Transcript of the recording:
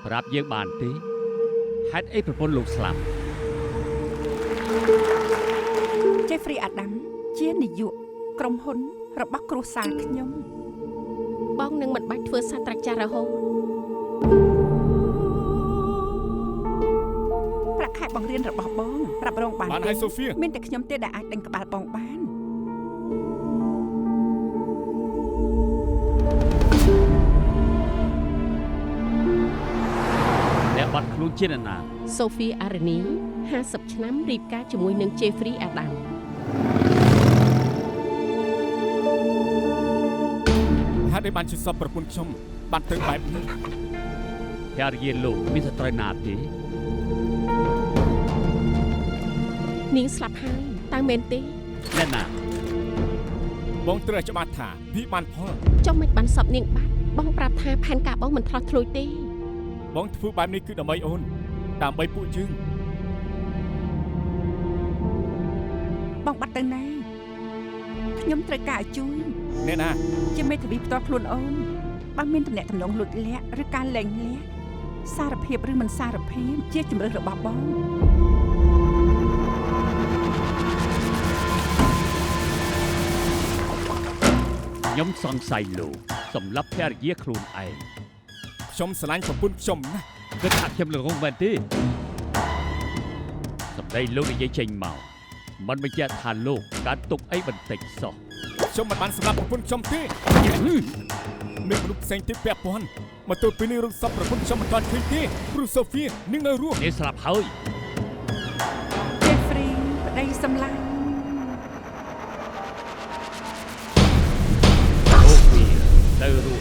ប្រាប់យើងបានទេហេតុអីប្រពន្ធលោកស្លាប់ Jeffrey Adam ជានាយកក្រុមហ៊ុនរបស់គ្រួសារខ្ញុំ បងនឹងមិនបាច់ធ្វើសាស្ត្រាចារ្យរហូត ប្រាក់ខែបង្រៀនរបស់បងប្រាប់រងបាន បានហើយសូហ្វៀ មានតែខ្ញុំទេដែលអាចដេញក្បាលបងបាន អ្នកបាត់ខ្លួនជាអ្នកណា Sophie Arani 50 ឆ្នាំរៀបការជាមួយនឹង Jeffrey Adam ហេតុអីបានជាសពប្រពន្ធខ្ញុំបានទៅបែបនេះ ភរិយាលោកមានស្ត្រីណាទេ នាងស្លាប់ហើយតើមែនទេ អ្នកណា បងត្រូវច្បាស់ថាវាបានផល ចុះមិនបានសពនាងបាត់បងប្រាប់ថាផែនការបងមិនឆ្លោះឆ្លួយទេ បងធ្វើបែបនេះគឺដើម្បីអូនដើម្បីពួកយើង បងបាត់ទៅណាខ្ញុំត្រូវការឲ្យជួយ អ្នកណា ជាមេធាវីផ្ទាល់ខ្លួនអូនបើមានតំណែងតំណងលួចលាក់ឬការលែងលាក់សារភាពឬមិនសារភាពជាជំរឿនរបស់បង ខ្ញុំសង្ស័យលោកសម្រាប់ភរិយាខ្លួនឯង ខ្ញុំស្រឡាញ់ប្រពន្ធខ្ញុំណាស់ គិតថាខ្ញុំល្ងងមែនទេសម្ដីលោកនិយាយចេញមកមិនបញ្ជាក់ថាលោកកើតទុកអីបន្តិចសោះ ខ្ញុំមិនបានសម្រាប់ប្រពន្ធខ្ញុំទេមានមនុស្សផ្សេងទៀតពាក់ព័ន្ធមកទល់ពេលនេះរកសពប្រពន្ធខ្ញុំមិនទាន់ឃើញទេព្រោះសូហ្វៀនឹងនៅរស់ នេះស្លាប់ហើយ Jeffrey ប្តីសម្លាញ់ អូវាទៅរស់